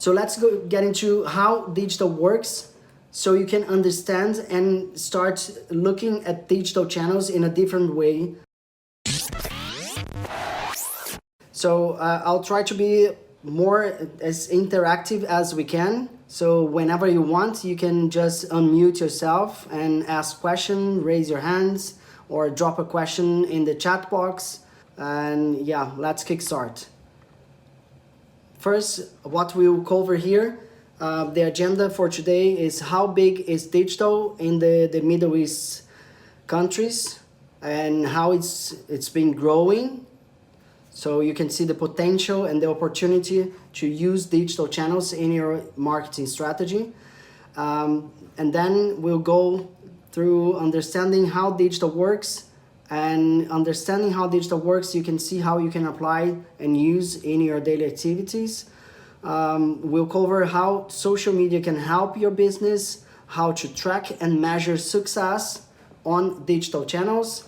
So let's get into how digital works so you can understand and start looking at digital channels in a different way. So I'll try to be more as interactive as we can. So whenever you want, you can just unmute yourself and ask questions, raise your hands, or drop a question in the chat box. And yeah, let's kickstart. First, what we'll cover here, the agenda for today is how big is digital in the Middle East countries and how it's been growing. So you can see the potential and the opportunity to use digital channels in your marketing strategy. And then we'll go through understanding how digital works. And understanding how digital works, you can see how you can apply and use in your daily activities. We'll cover how social media can help your business, how to track and measure success on digital channels,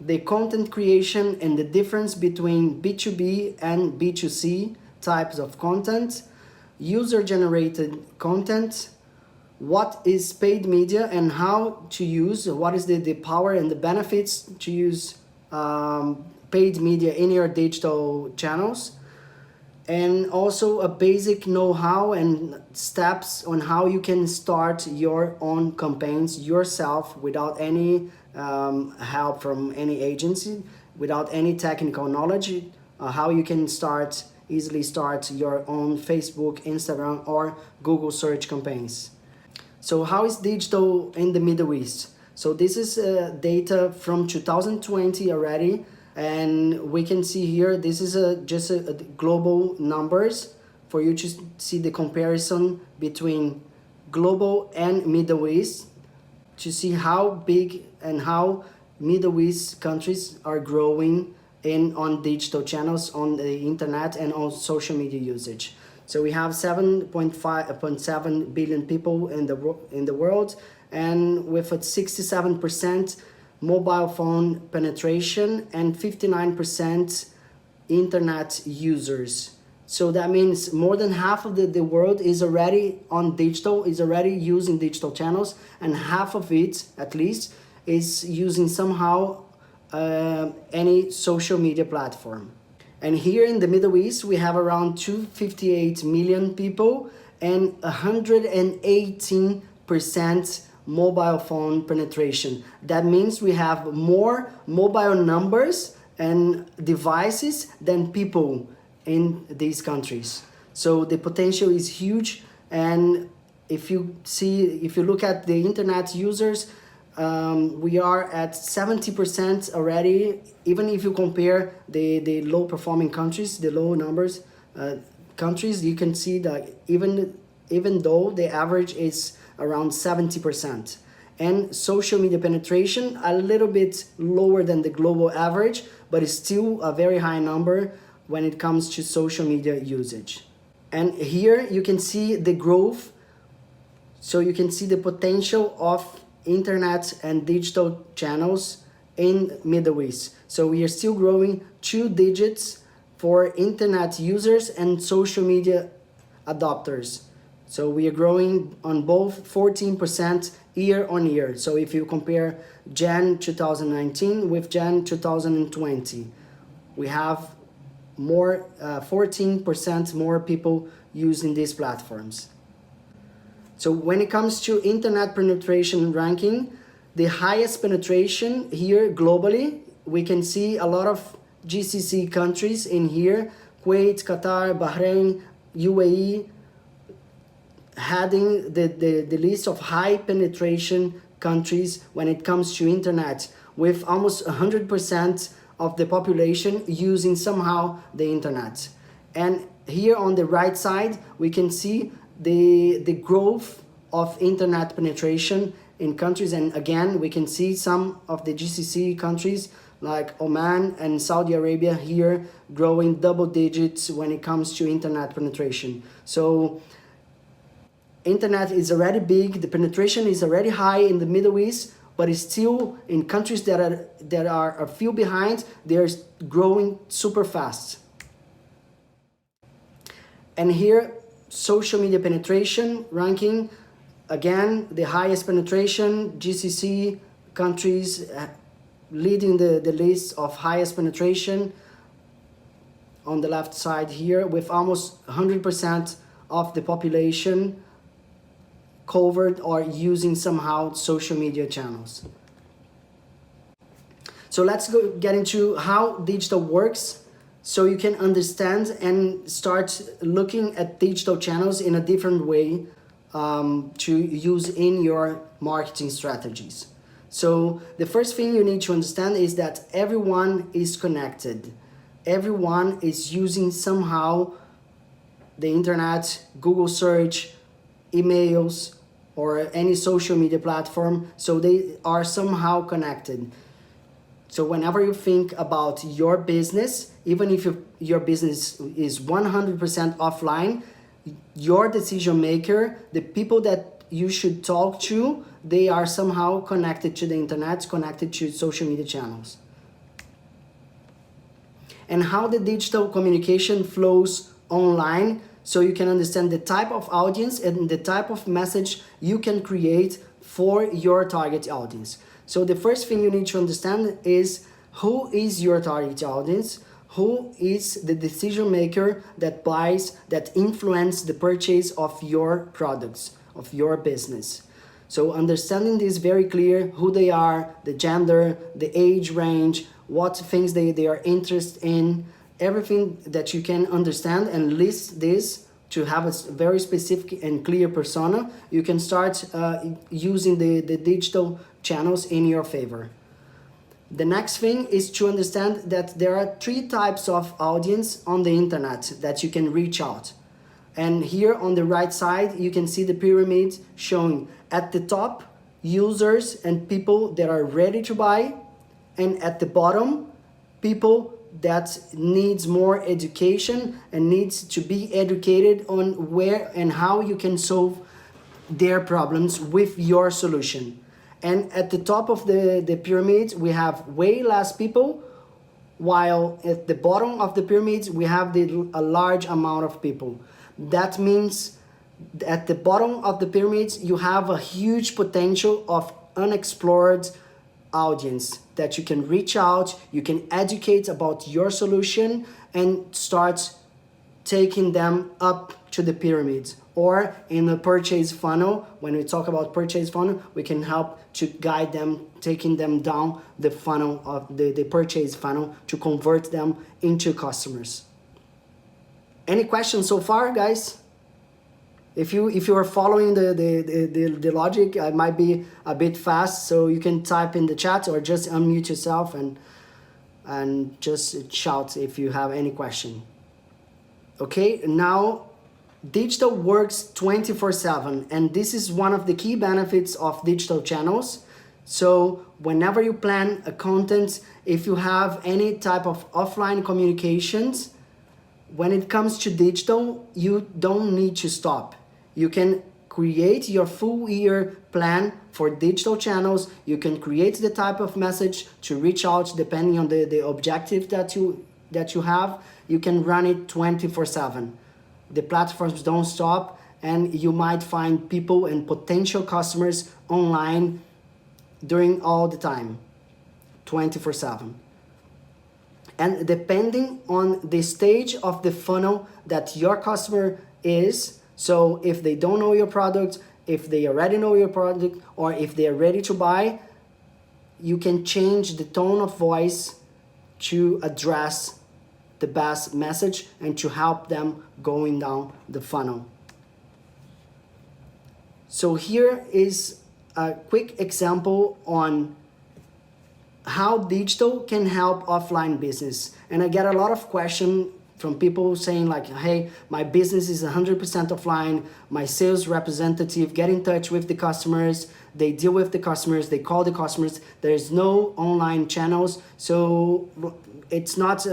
the content creation and the difference between B2B and B2C types of content, user-generated content, what is paid media and how to use, what is the power and the benefits to use paid media in your digital channels, and also a basic know-how and steps on how you can start your own campaigns yourself without any help from any agency, without any technical knowledge, how you can easily start your own Facebook, Instagram, or Google search campaigns. So how is digital in the Middle East? So this is data from 2020 already, and we can see here, this is just a global numbers for you to see the comparison between global and Middle East, to see how big and how Middle East countries are growing on digital channels, on the internet, and on social media usage. So we have 7.7 billion people in the world, and with a 67% mobile phone penetration and 59% internet users. So that means more than half of the world is already on digital, is already using digital channels, and half of it, at least, is using somehow any social media platform. And here in the Middle East, we have around 258 million people and 118% mobile phone penetration. That means we have more mobile numbers and devices than people in these countries. So the potential is huge. And if you look at the internet users, we are at 70% already. Even if you compare the low performing countries, the low numbers countries, you can see that even though the average is around 70%. And social media penetration a little bit lower than the global average, but it's still a very high number when it comes to social media usage. And here you can see the growth. So you can see the potential of internet and digital channels in Middle East. So we are still growing 2 digits for internet users and social media adopters. So we are growing on both 14% year on year. So if you compare Jan 2019 with Jan 2020, we have 14% more people using these platforms. So when it comes to internet penetration ranking, the highest penetration here globally, we can see a lot of GCC countries in here, Kuwait, Qatar, Bahrain, UAE, heading the list of high penetration countries when it comes to internet, with almost 100% of the population using somehow the internet. And here on the right side, we can see the growth of internet penetration in countries. And again, we can see some of the GCC countries like Oman and Saudi Arabia here growing double digits when it comes to internet penetration. So internet is already big, the penetration is already high in the Middle East, but it's still in countries that are a few behind, they're growing super fast. And here social media penetration ranking. Again, the highest penetration, GCC countries leading the list of highest penetration on the left side here, with almost 100% of the population covered or using somehow social media channels. So let's get into how digital works, so you can understand and start looking at digital channels in a different way to use in your marketing strategies. So the first thing you need to understand is that everyone is connected. Everyone is using somehow the internet, Google search, emails, or any social media platform, so they are somehow connected. So whenever you think about your business, even if your business is 100% offline, your decision maker, the people that you should talk to, they are somehow connected to the internet, connected to social media channels. And how the digital communication flows online, so you can understand the type of audience and the type of message you can create for your target audience. So the first thing you need to understand is who is your target audience, who is the decision maker that buys, that influence the purchase of your products, of your business. So understanding this very clear, who they are, the gender, the age range, what things they are interested in, everything that you can understand and list this to have a very specific and clear persona, you can start using the digital channels in your favor. The next thing is to understand that there are 3 types of audience on the internet that you can reach out. And here on the right side, you can see the pyramid showing at the top, users and people that are ready to buy, and at the bottom, people that needs more education and needs to be educated on where and how you can solve their problems with your solution. And at the top of the pyramid, we have way less people, while at the bottom of the pyramid, we have a large amount of people. That means at the bottom of the pyramid, you have a huge potential of unexplored audience that you can reach out, you can educate about your solution and start taking them up to the pyramid. Or in the purchase funnel, when we talk about purchase funnel, we can help to guide them, taking them down the funnel of the purchase funnel to convert them into customers. Any questions so far, guys? If you are following the logic, it might be a bit fast, so you can type in the chat or just unmute yourself and just shout if you have any question. Okay, now digital works 24/7, and this is one of the key benefits of digital channels. So whenever you plan a content, if you have any type of offline communications, when it comes to digital, you don't need to stop. You can create your full year plan for digital channels. You can create the type of message to reach out depending on the objective that you have. You can run it 24/7. The platforms don't stop, and you might find people and potential customers online during all the time, 24/7. And depending on the stage of the funnel that your customer is, so if they don't know your product, if they already know your product, or if they are ready to buy, you can change the tone of voice to address the best message and to help them going down the funnel. So here is a quick example on how digital can help offline business. And I get a lot of questions from people saying like, hey, my business is 100% offline, my sales representative get in touch with the customers, they deal with the customers, they call the customers, there's no online channels, so it's not,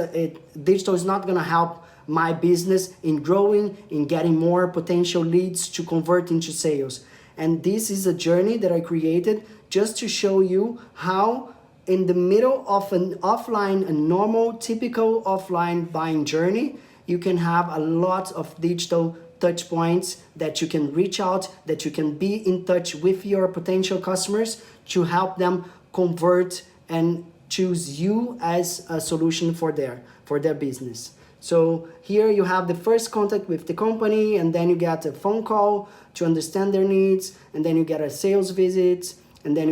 digital is not gonna help my business in growing, in getting more potential leads to convert into sales. And this is a journey that I created just to show you how in the middle of an offline, a normal, typical offline buying journey, you can have a lot of digital touch points that you can reach out, that you can be in touch with your potential customers to help them convert and choose you as a solution for their business. So here you have the first contact with the company, and then you get a phone call to understand their needs, and then you get a sales visit, and then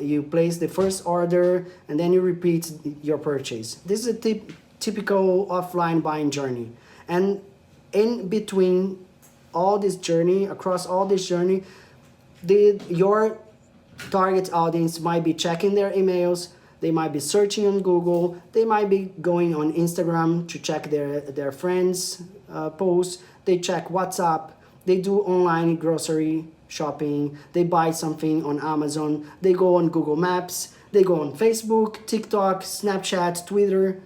you place the first order, and then you repeat your purchase. This is a typical offline buying journey. And in between all this journey, across all this journey, your target audience might be checking their emails, they might be searching on Google, they might be going on Instagram to check their friends' posts, they check WhatsApp, they do online grocery shopping, they buy something on Amazon, they go on Google Maps, they go on Facebook, TikTok, Snapchat, Twitter,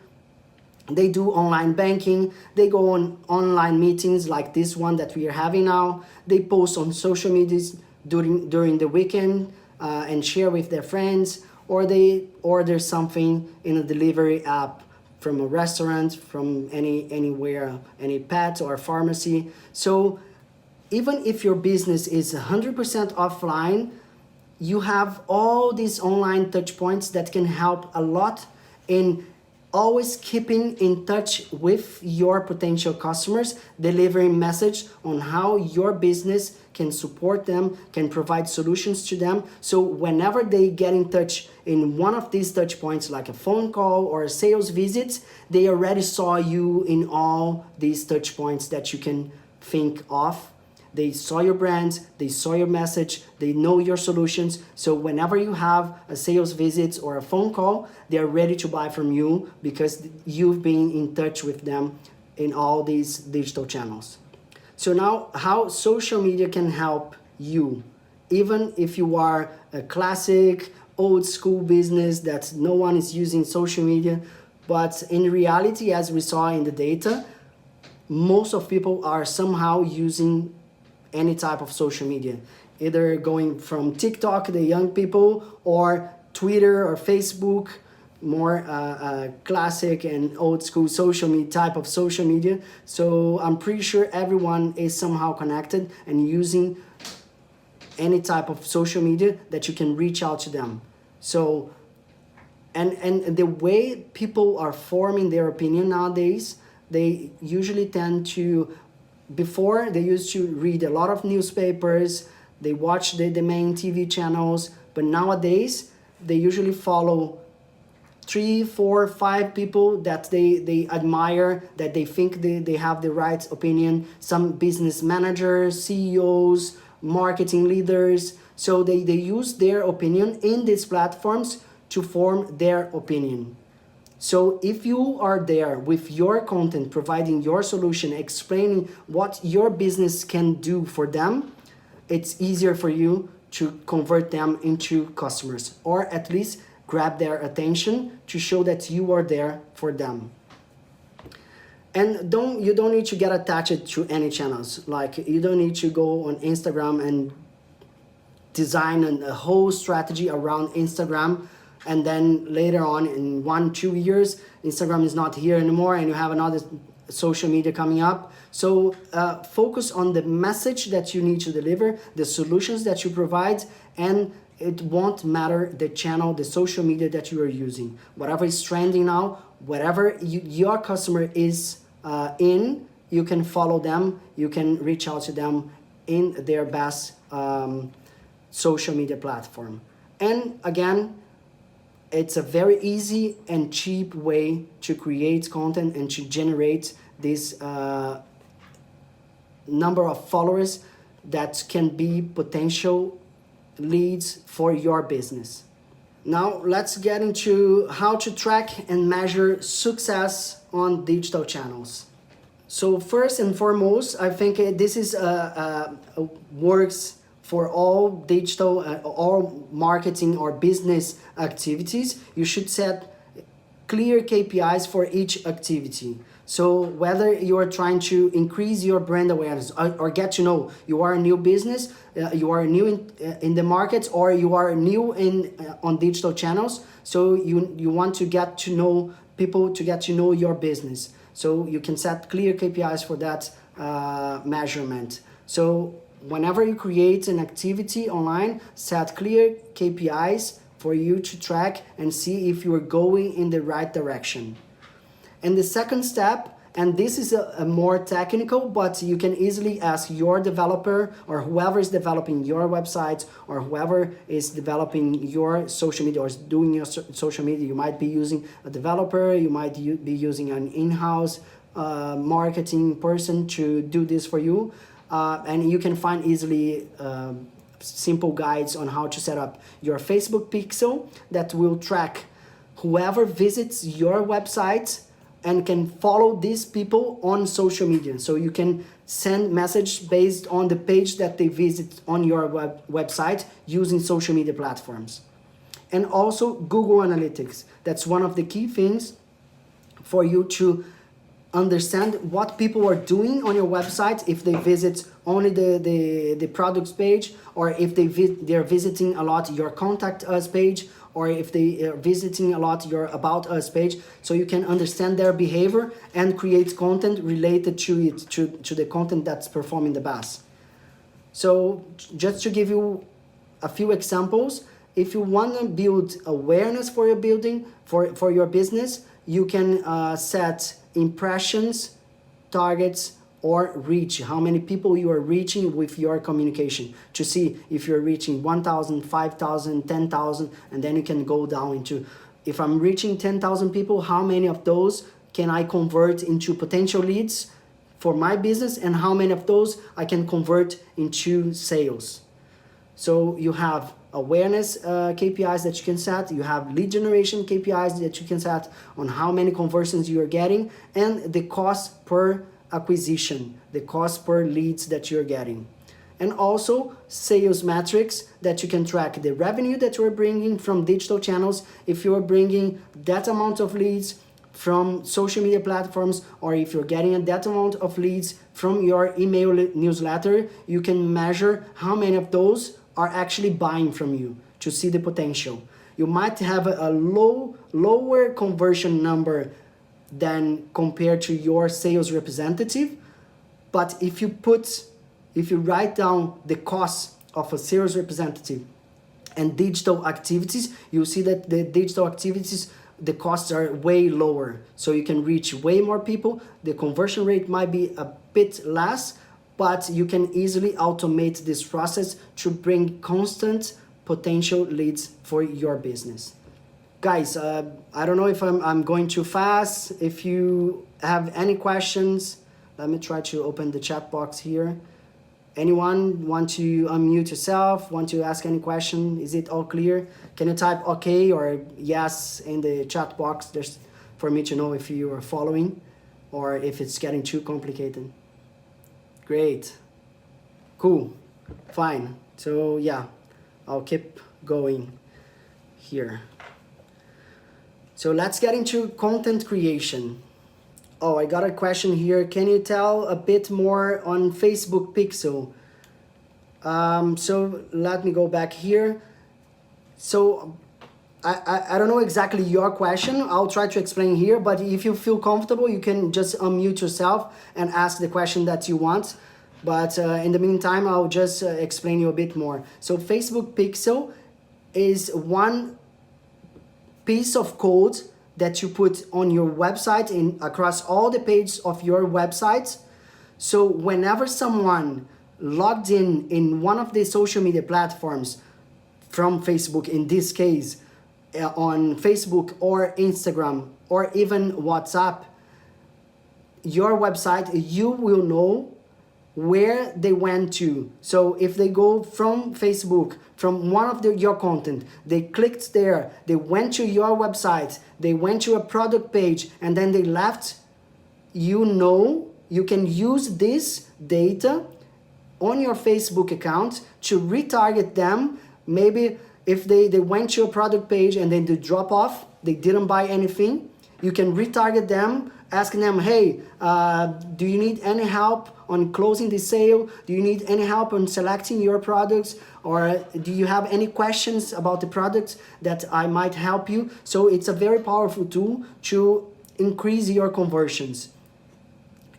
they do online banking, they go on online meetings like this one that we are having now, they post on social medias during the weekend and share with their friends, or they order something in a delivery app from a restaurant, from anywhere, any pet or pharmacy. So even if your business is 100% offline, you have all these online touch points that can help a lot in always keeping in touch with your potential customers, delivering message on how your business can support them, can provide solutions to them. So whenever they get in touch in one of these touch points, like a phone call or a sales visit, they already saw you in all these touch points that you can think of. They saw your brand, they saw your message, they know your solutions. So whenever you have a sales visit or a phone call, they're ready to buy from you because you've been in touch with them in all these digital channels. So now, how social media can help you, even if you are a classic, old school business that no one is using social media, but in reality, as we saw in the data, most of people are somehow using any type of social media, either going from TikTok, the young people, or Twitter or Facebook, more classic and old school social media type of social media. So I'm pretty sure everyone is somehow connected and using any type of social media that you can reach out to them. So and the way people are forming their opinion nowadays, they usually tend to, before they used to read a lot of newspapers, they watch the main TV channels, but nowadays they usually follow 3, 4, 5 people that they admire, that they think they have the right opinion, some business managers, CEOs, marketing leaders. So they use their opinion in these platforms to form their opinion. So if you are there with your content, providing your solution, explaining what your business can do for them, it's easier for you to convert them into customers, or at least grab their attention to show that you are there for them. And you don't need to get attached to any channels. Like, you don't need to go on Instagram and design a whole strategy around Instagram, and then later on in 1-2 years Instagram is not here anymore and you have another social media coming up. So focus on the message that you need to deliver, the solutions that you provide, and it won't matter the channel, the social media that you are using. Whatever is trending now, whatever your customer is in, you can follow them, you can reach out to them in their best social media platform. And again, it's a very easy and cheap way to create content and to generate this number of followers that can be potential leads for your business. Now let's get into how to track and measure success on digital channels. So first and foremost, I think this is works for all digital, all marketing or business activities. You should set clear KPIs for each activity. So whether you are trying to increase your brand awareness or get to know you are a new business, you are new in the market, or you are new on digital channels, so you want to get to know people, to get to know your business. So you can set clear KPIs for that measurement. So whenever you create an activity online, set clear KPIs for you to track and see if you are going in the right direction. And the second step, and this is a more technical, but you can easily ask your developer or whoever is developing your website or whoever is developing your social media or is doing your social media. You might be using a developer, you might be using an in-house marketing person to do this for you. And you can find easily simple guides on how to set up your Facebook pixel that will track whoever visits your website and can follow these people on social media. So you can send message based on the page that they visit on your website using social media platforms. And also Google Analytics. That's one of the key things for you to understand what people are doing on your website, if they visit only the products page, or if they're visiting a lot your contact us page, or if they are visiting a lot your about us page, so you can understand their behavior and create content related to it, to the content that's performing the best. So just to give you a few examples, if you want to build awareness for your building, for your business, you can set impressions, targets, or reach, how many people you are reaching with your communication, to see if you're reaching 1,000, 5,000, 10,000, and then you can go down into, if I'm reaching 10,000 people, how many of those can I convert into potential leads for my business, and how many of those I can convert into sales. So you have awareness KPIs that you can set, you have lead generation KPIs that you can set on how many conversions you are getting, and the cost per acquisition, the cost per leads that you're getting. And also sales metrics that you can track the revenue that you're bringing from digital channels, if you're bringing that amount of leads from social media platforms, or if you're getting that amount of leads from your email newsletter, you can measure how many of those are actually buying from you to see the potential. You might have a lower conversion number than compared to your sales representative, but if you write down the cost of a sales representative and digital activities, you'll see that the digital activities, the costs are way lower. So you can reach way more people. The conversion rate might be a bit less, but you can easily automate this process to bring constant potential leads for your business. Guys, I don't know if I'm going too fast. If you have any questions, let me try to open the chat box here. Anyone want to unmute yourself, want to ask any question? Is it all clear? Can you type okay or yes in the chat box just for me to know if you are following or if it's getting too complicated? Great. Cool. Fine. So yeah, I'll keep going here. So let's get into content creation. Oh, I got a question here. Can you tell a bit more on Facebook Pixel? So let me go back here. So I don't know exactly your question. I'll try to explain here, but if you feel comfortable, you can just unmute yourself and ask the question that you want. But in the meantime, I'll just explain you a bit more. So Facebook Pixel is one piece of code that you put on your website across all the pages of your website. So whenever someone logged in one of the social media platforms from Facebook, in this case, on Facebook or Instagram or even WhatsApp, your website, you will know where they went to. So if they go from Facebook, from one of your content, they clicked there, they went to your website, they went to a product page, and then they left, you know, you can use this data on your Facebook account to retarget them. Maybe if they went to a product page and then they drop off, they didn't buy anything, you can retarget them, asking them, hey, do you need any help on closing the sale? Do you need any help on selecting your products? Or do you have any questions about the products that I might help you? So it's a very powerful tool to increase your conversions.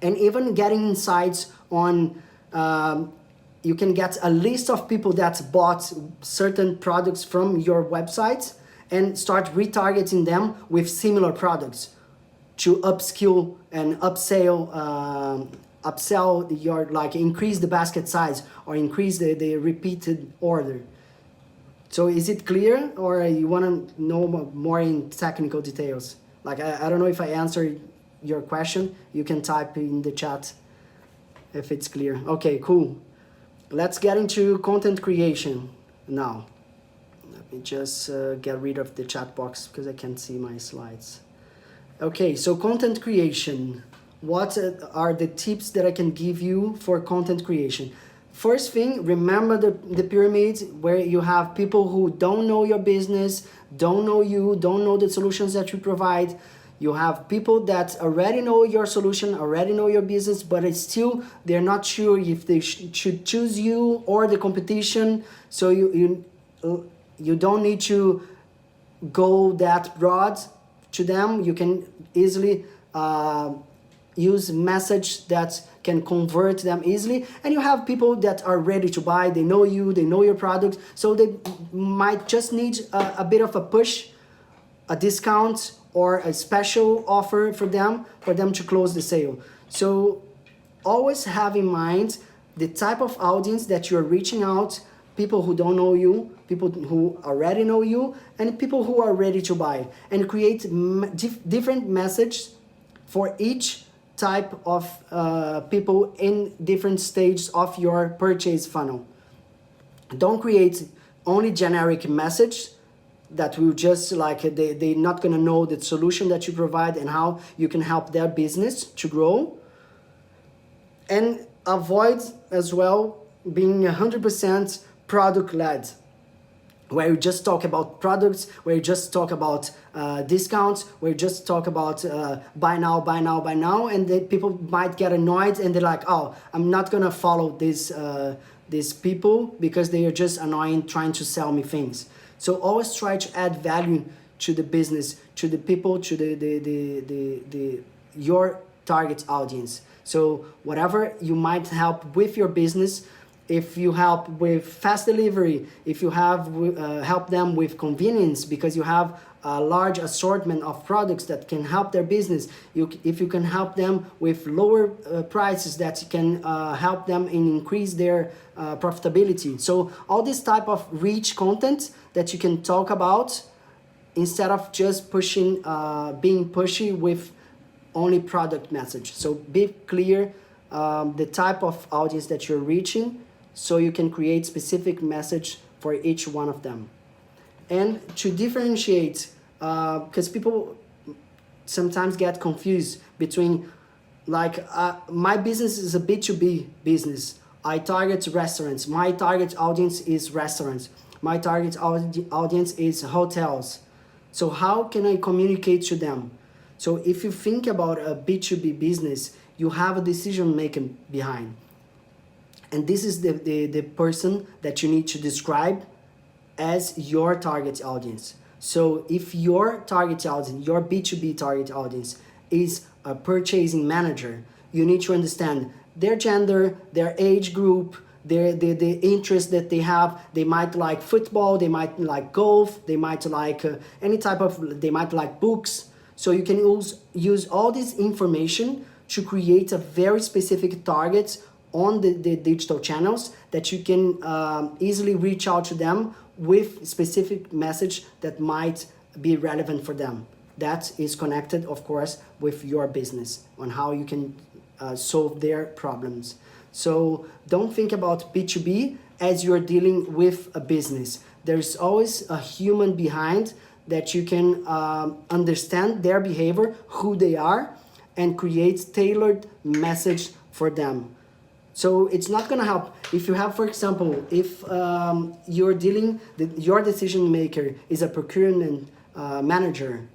and even getting insights on you can get a list of people that bought certain products from your website and start retargeting them with similar products to upskill and upsell your, like, increase the basket size or increase the repeated order. So is it clear, or you want to know more in technical details? Like, I don't know if I answered your question. You can type in the chat if it's clear. Okay, cool. Let's get into content creation now. Let me just get rid of the chat box because I can't see my slides. Okay, so content creation. What are the tips that I can give you for content creation? First thing, remember the pyramid, where you have people who don't know your business, don't know you, don't know the solutions that you provide. You have people that already know your solution, already know your business, but it's still, they're not sure if they should choose you or the competition. So you don't need to go that broad to them. You can easily use message that can convert them easily. And you have people that are ready to buy, they know you, they know your product, so they might just need a bit of a push, a discount, or a special offer for them to close the sale. So always have in mind the type of audience that you're reaching out: people who don't know you, people who already know you, and people who are ready to buy, and create different messages for each type of people in different stages of your purchase funnel. Don't create only generic message that will just, like, they're not gonna know the solution that you provide and how you can help their business to grow. And avoid as well being 100% product led, where you just talk about products, where you just talk about discounts, where you just talk about buy now, buy now, buy now, and then people might get annoyed and they're like, oh, I'm not gonna follow these people because they are just annoying, trying to sell me things. So always try to add value to the business, to the people, to your target audience. So whatever you might help with your business, if you help with fast delivery, if you have help them with convenience because you have a large assortment of products that can help their business, if you can help them with lower prices that can help them and increase their profitability. So all this type of rich content that you can talk about, instead of just pushing, being pushy with only product message. So be clear the type of audience that you're reaching, so you can create specific message for each one of them. And to differentiate, because people sometimes get confused between, like, my business is a B2B business. I target restaurants. My target audience is restaurants. My target audience is hotels. So how can I communicate to them? So if you think about a B2B business, you have a decision maker behind. And this is the person that you need to describe as your target audience. So if your target audience, your B2B target audience, is a purchasing manager, you need to understand their gender, their age group, the interest that they have. They might like football, they might like golf, they might like any type of, they might like books. So you can use all this information to create a very specific target on the digital channels that you can easily reach out to them with specific message that might be relevant for them. That is connected, of course, with your business on how you can solve their problems. So don't think about B2B as you're dealing with a business. There's always a human behind that you can understand their behavior, who they are, and create tailored message for them. So it's not gonna help if you have, for example, if you're dealing, your decision maker is a procurement manager,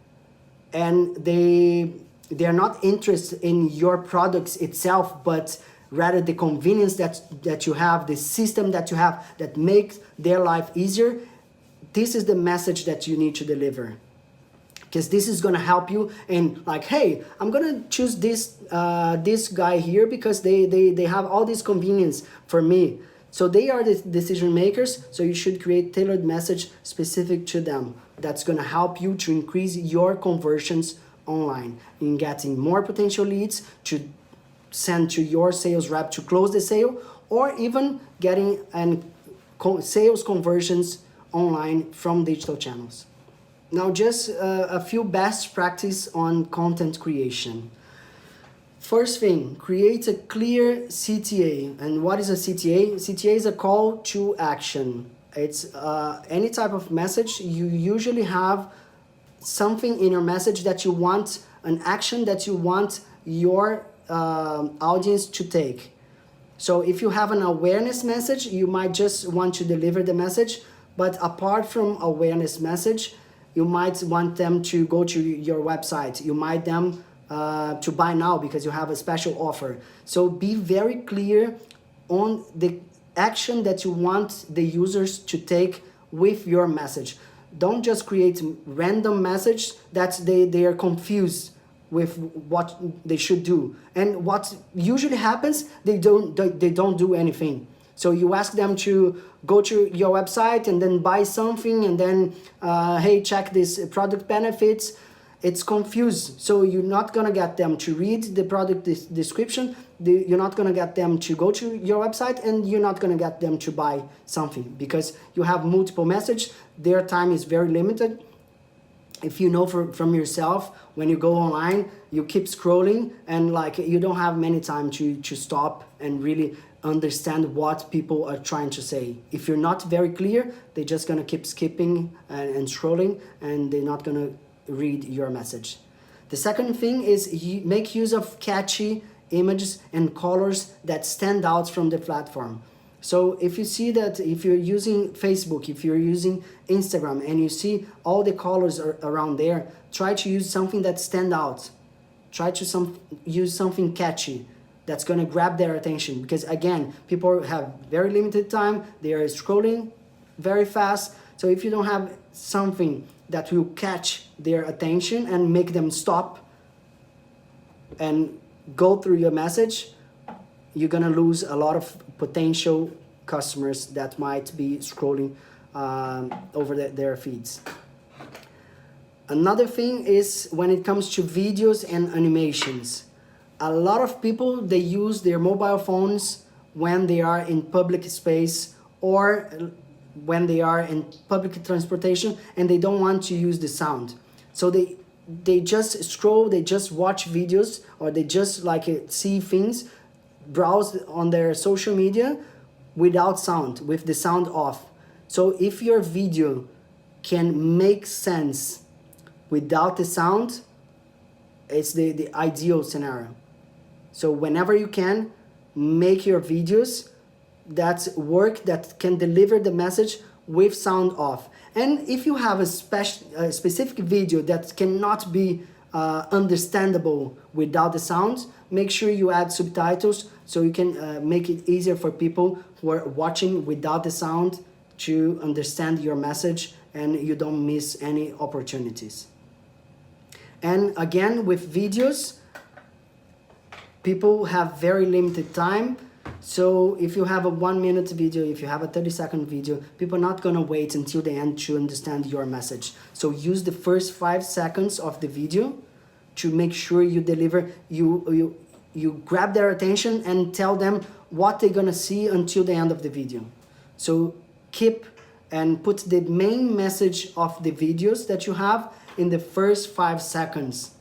and they're not interested in your products itself, but rather the convenience that you have, the system that you have that makes their life easier. This is the message that you need to deliver. because this is gonna help you. And like, hey, I'm gonna choose this guy here because they have all this convenience for me. So they are the decision makers, so you should create tailored message specific to them. That's gonna help you to increase your conversions online, in getting more potential leads to send to your sales rep to close the sale, or even getting sales conversions online from digital channels. Now just a few best practice on content creation. First thing, create a clear CTA. And what is a CTA? CTA is a call to action. It's any type of message. You usually have something in your message that you want, an action that you want your audience to take. So if you have an awareness message, you might just want to deliver the message. But apart from awareness message, you might want them to go to your website. You might them to buy now because you have a special offer. So be very clear on the action that you want the users to take with your message. Don't just create random message that they are confused with what they should do. And what usually happens, they don't do anything. So you ask them to go to your website and then buy something, and then hey, check this product benefits. It's confused, so you're not gonna get them to read the product description, you're not gonna get them to go to your website, and you're not gonna get them to buy something, because you have multiple messages, their time is very limited. If you know from yourself, when you go online, you keep scrolling, and like you don't have many time to stop and really understand what people are trying to say. If you're not very clear, they're just gonna keep skipping and scrolling, and they're not gonna read your message. The second thing is make use of catchy images and colors that stand out from the platform. So if you see that, if you're using Facebook, if you're using Instagram, and you see all the colors around there, try to use something that stand out. Try to use something catchy that's gonna grab their attention, because again, people have very limited time, they are scrolling very fast. So if you don't have something that will catch their attention and make them stop and go through your message, you're gonna lose a lot of potential customers that might be scrolling over their feeds. Another thing is when it comes to videos and animations. A lot of people, they use their mobile phones when they are in public space or when they are in public transportation, and they don't want to use the sound. So they just scroll, they just watch videos, or they just like see things, browse on their social media without sound, with the sound off. So if your video can make sense without the sound, it's the ideal scenario. So whenever you can, make your videos that work, that can deliver the message with sound off. And if you have a specific video that cannot be understandable without the sound, make sure you add subtitles so you can make it easier for people who are watching without the sound to understand your message, and you don't miss any opportunities. And again, with videos, people have very limited time. So if you have a 1 minute video, if you have a 30-second video, people are not gonna wait until the end to understand your message. So use the first 5 seconds of the video to make sure you deliver, you grab their attention and tell them what they're gonna see until the end of the video. So keep and put the main message of the videos that you have in the first 5 seconds.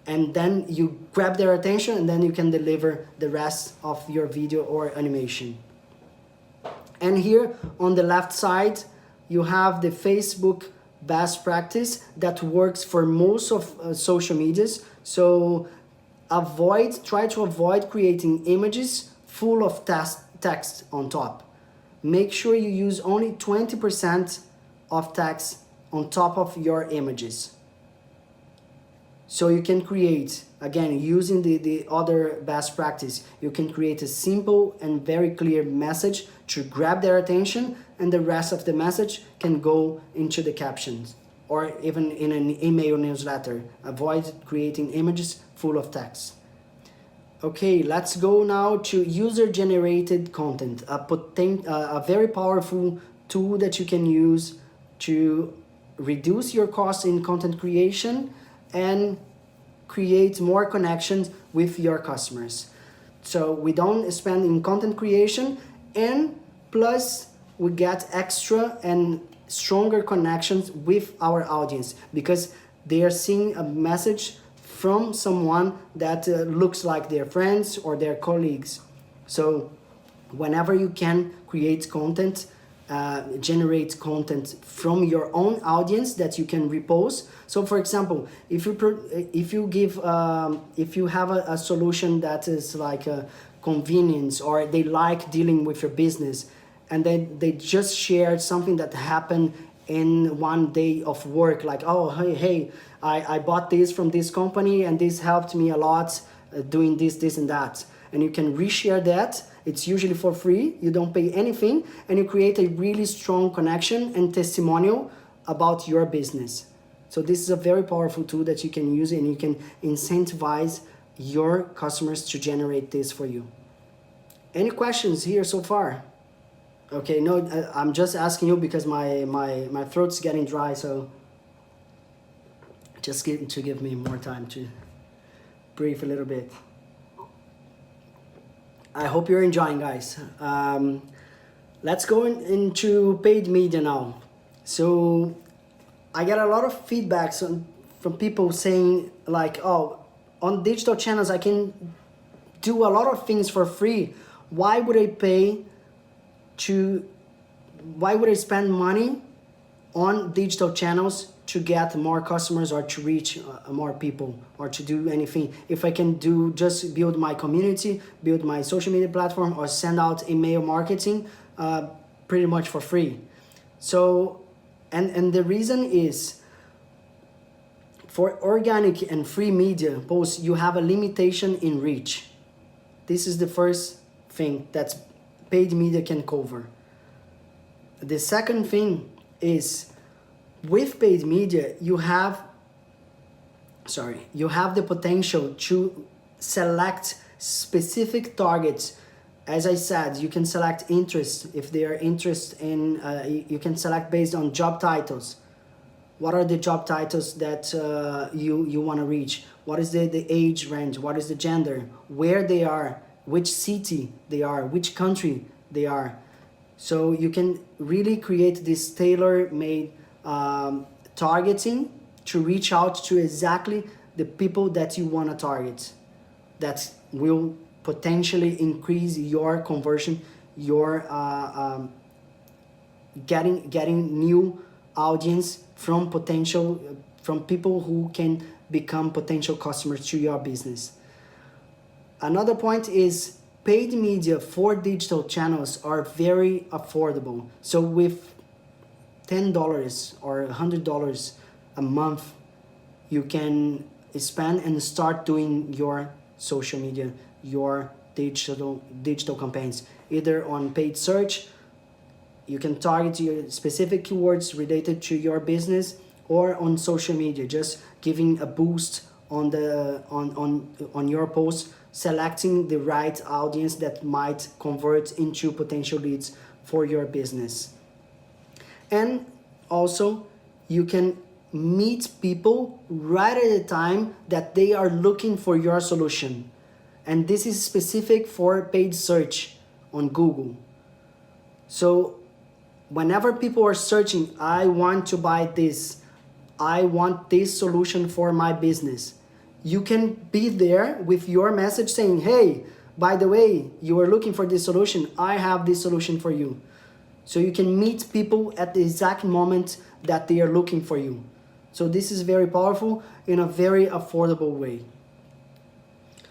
And then you grab their attention, and then you can deliver the rest of your video or animation. And here on the left side, you have the Facebook best practice that works for most of social medias. So try to avoid creating images full of text on top. Make sure you use only 20% of text on top of your images. So you can create, again, using the other best practice, you can create a simple and very clear message to grab their attention, and the rest of the message can go into the captions. or even in an email newsletter. Avoid creating images full of text. Okay, let's go now to user-generated content, a very powerful tool that you can use to reduce your costs in content creation and create more connections with your customers. So we don't spend in content creation, and plus we get extra and stronger connections with our audience because they are seeing a message from someone that looks like their friends or their colleagues. So whenever you can create content, generate content from your own audience that you can repost. So for example, if you have a solution that is like a convenience, or they like dealing with your business, and then they just shared something that happened in one day of work, like, oh, hey, I bought this from this company and this helped me a lot doing this and that. And you can reshare that. It's usually for free. You don't pay anything, and you create a really strong connection and testimonial about your business. So this is a very powerful tool that you can use, and you can incentivize your customers to generate this for you. Any questions here so far? Okay, no, I'm just asking you because my throat's getting dry, so just give me more time to breathe a little bit. I hope you're enjoying, guys. Let's go into paid media now. So I get a lot of feedbacks from people saying like, oh, on digital channels I can do a lot of things for free. Why would I spend money on digital channels to get more customers or to reach more people or to do anything if I can just build my community, build my social media platform, or send out email marketing pretty much for free? So and the reason is, for organic and free media posts, you have a limitation in reach. This is the first thing that paid media can cover. The second thing is, with paid media, you have the potential to select specific targets. As I said, you can select interest. If they are interested in, you can select based on job titles. What are the job titles that you want to reach? What is the age range? What is the gender? Where they are? Which city they are? Which country they are? So you can really create this tailor-made targeting to reach out to exactly the people that you want to target. That will potentially increase your conversion, your getting new audience from people who can become potential customers to your business. Another point is, paid media for digital channels are very affordable. So with $10 or $100 a month, you can spend and start doing your social media, your digital campaigns, either on paid search. You can target your specific keywords related to your business, or on social media, just giving a boost on your post, selecting the right audience that might convert into potential leads for your business. And also, you can meet people right at the time that they are looking for your solution. And this is specific for paid search on Google. So whenever people are searching, I want to buy this, I want this solution for my business, you can be there with your message saying, hey, by the way, you are looking for this solution, I have this solution for you. So you can meet people at the exact moment that they are looking for you. So this is very powerful in a very affordable way.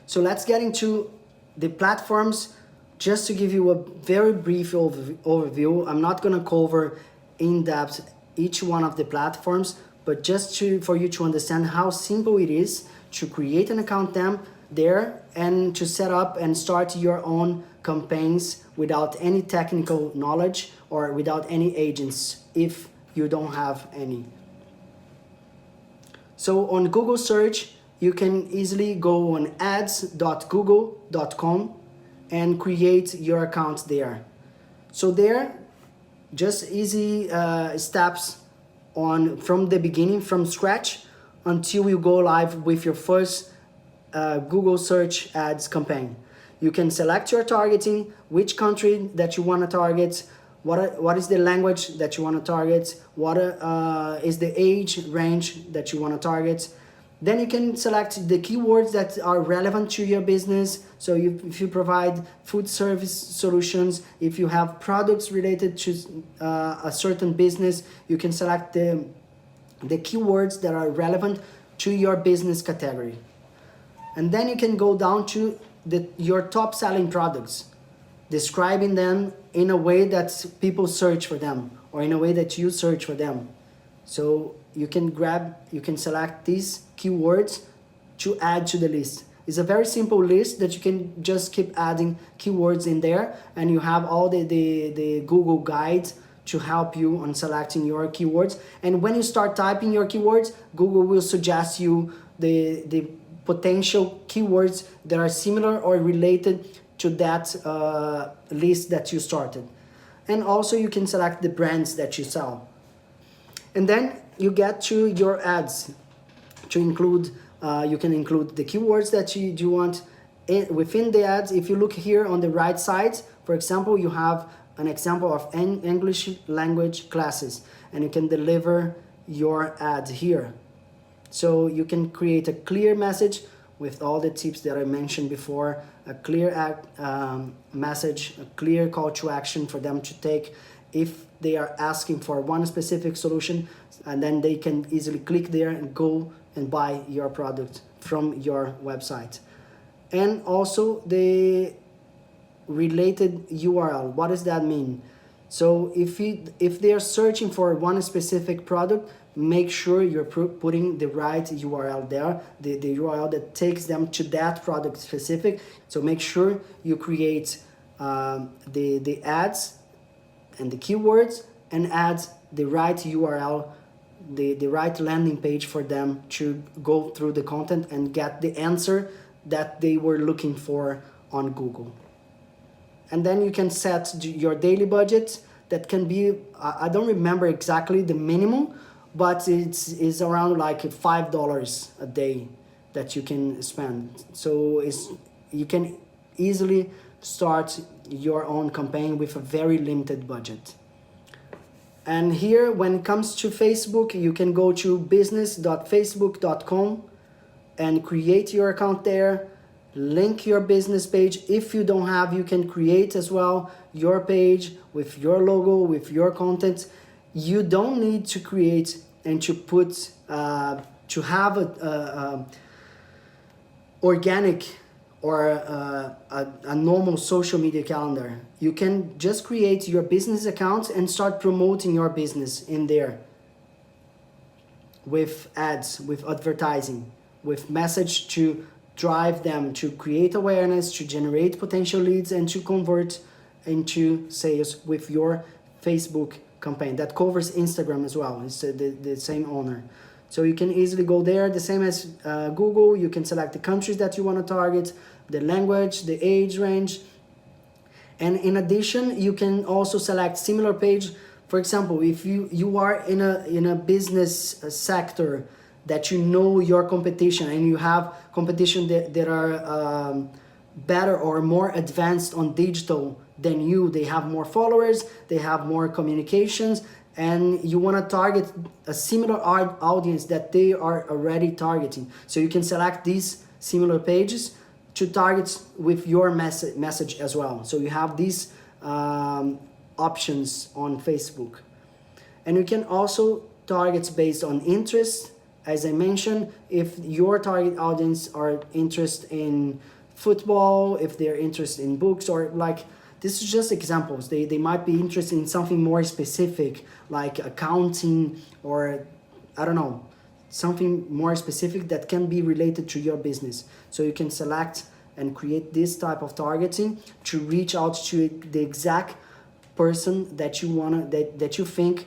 So let's get into the platforms. Just to give you a very brief overview, I'm not going to cover in depth each one of the platforms, but just for you to understand how simple it is to create an account there and to set up and start your own campaigns without any technical knowledge or without any agents if you don't have any. So on Google search, you can easily go on ads.google.com and create your account there. So there, just easy steps on from the beginning, from scratch, until you go live with your first Google search ads campaign. You can select your targeting, which country that you want to target, what is the language that you want to target, what is the age range that you want to target. Then you can select the keywords that are relevant to your business. So if you provide food service solutions, if you have products related to a certain business, you can select the keywords that are relevant to your business category. And then you can go down to your top selling products, describing them in a way that people search for them, or in a way that you search for them. So you can select these keywords to add to the list. It's a very simple list that you can just keep adding keywords in there, and you have all the Google guides to help you on selecting your keywords. And when you start typing your keywords, Google will suggest you the potential keywords that are similar or related to that list that you started. And also you can select the brands that you sell. And then you get to your ads to include, you can include the keywords that you want within the ads. If you look here on the right side, for example, you have an example of English language classes, and you can deliver your ad here. So you can create a clear message with all the tips that I mentioned before, a clear message, a clear call to action for them to take if they are asking for one specific solution, and then they can easily click there and go and buy your product from your website. And also the related URL. What does that mean? So if they are searching for one specific product, make sure you're putting the right URL there, the URL that takes them to that product specific. So make sure you create the ads and the keywords, and add the right URL, the right landing page for them to go through the content and get the answer that they were looking for on Google. And then you can set your daily budget. That can be, I don't remember exactly the minimum, but it's around like $5 a day that you can spend. So you can easily start your own campaign with a very limited budget. And here, when it comes to Facebook, you can go to business.facebook.com and create your account there, link your business page. If you don't have, you can create as well your page with your logo, with your content. You don't need to create and to put, to have a organic or a normal social media calendar. You can just create your business account and start promoting your business in there with ads, with advertising, with message to drive them to create awareness, to generate potential leads, and to convert into sales with your Facebook campaign. That covers Instagram as well. It's the same owner. So you can easily go there, the same as Google. You can select the countries that you want to target, the language, the age range. And in addition, you can also select similar page. For example, if you are in a business sector that you know your competition, and you have competition that are better or more advanced on digital than you, they have more followers, they have more communications, and you want to target a similar audience that they are already targeting. So you can select these similar pages to target with your message as well. So you have these options on Facebook. And you can also target based on interest. As I mentioned, if your target audience are interested in football, if they're interested in books, or like, this is just examples. They might be interested in something more specific, like accounting, or I don't know, something more specific that can be related to your business. So you can select and create this type of targeting to reach out to the exact person that you wanna, that you think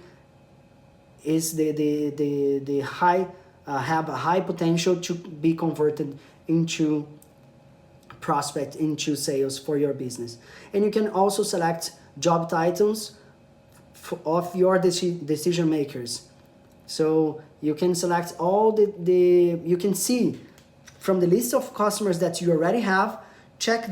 is the high have a high potential to be converted into prospect, into sales for your business. And you can also select job titles of your decision makers. So you can select all you can see from the list of customers that you already have, check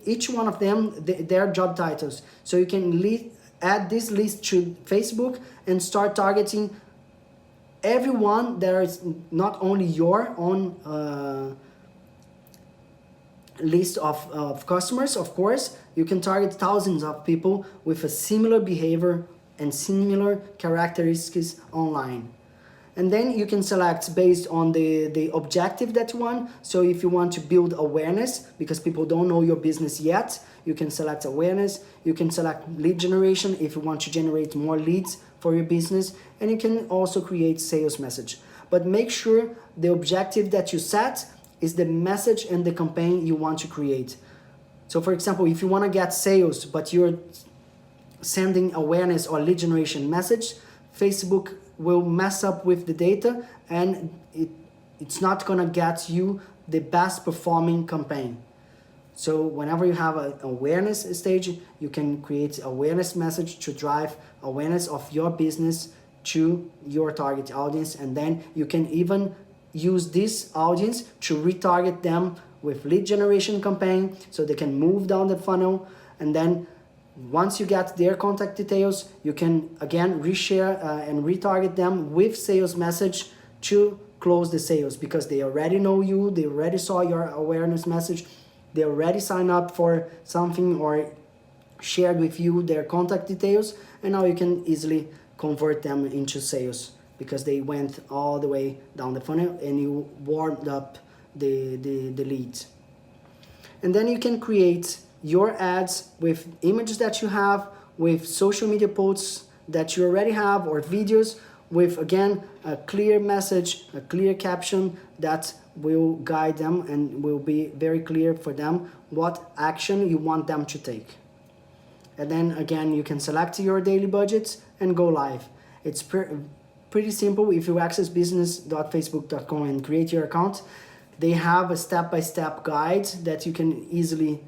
each one of them, their job titles. So you can add this list to Facebook and start targeting everyone that is not only your own list of customers. Of course, you can target thousands of people with a similar behavior and similar characteristics online. And then you can select based on the objective that you want. So if you want to build awareness because people don't know your business yet, you can select awareness. You can select lead generation if you want to generate more leads for your business. And you can also create sales message. But make sure the objective that you set is the message and the campaign you want to create. So for example, if you want to get sales, but you're sending awareness or lead generation message, Facebook will mess up with the data and it's not gonna get you the best performing campaign. So whenever you have an awareness stage, you can create awareness message to drive awareness of your business to your target audience, and then you can even use this audience to retarget them with lead generation campaign so they can move down the funnel. And then once you get their contact details, you can again reshare and retarget them with sales message to close the sales, because they already know you, they already saw your awareness message, they already signed up for something or shared with you their contact details, and now you can easily convert them into sales because they went all the way down the funnel and you warmed up the leads. And then you can create your ads with images that you have, with social media posts that you already have, or videos with, again, a clear message, a clear caption that will guide them and will be very clear for them what action you want them to take. And then again, you can select your daily budgets and go live. It's pretty simple. If you access business.facebook.com and create your account, they have a step-by-step guide that you can easily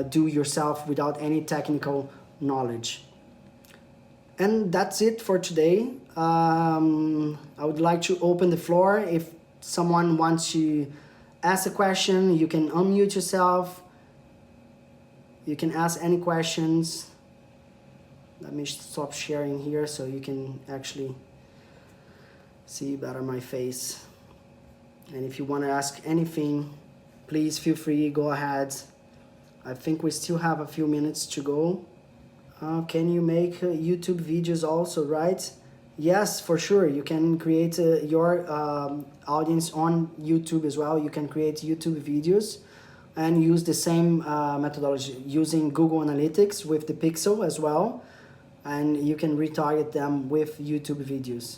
do yourself without any technical knowledge. And that's it for today. I would like to open the floor. If someone wants to ask a question, you can unmute yourself. You can ask any questions. Let me stop sharing here so you can actually see better my face. And if you want to ask anything, please feel free, go ahead. I think we still have a few minutes to go. Can you make YouTube videos also, right? Yes, for sure. You can create your audience on YouTube as well. You can create YouTube videos and use the same methodology using Google Analytics with the Pixel as well. And you can retarget them with YouTube videos.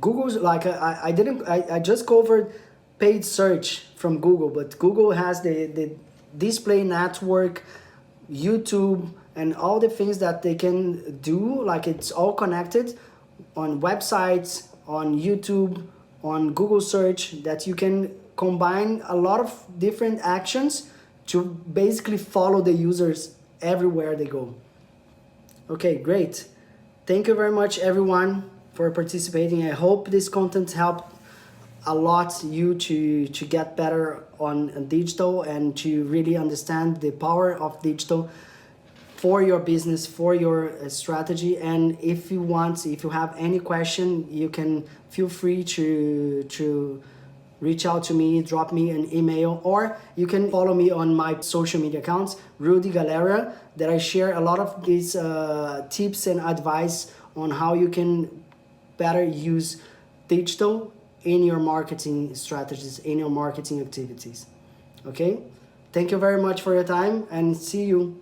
Google's like, I just covered paid search from Google, but Google has the display network, YouTube, and all the things that they can do. Like, it's all connected on websites, on YouTube, on Google search, that you can combine a lot of different actions to basically follow the users everywhere they go. Okay, great. Thank you very much, everyone, for participating. I hope this content helped a lot you to get better on digital and to really understand the power of digital for your business, for your strategy. And if you want, if you have any question, you can feel free to reach out to me, drop me an email, or you can follow me on my social media accounts, Rudy Galera, that I share a lot of these tips and advice on how you can better use digital in your marketing strategies, in your marketing activities. Okay? Thank you very much for your time, and see you.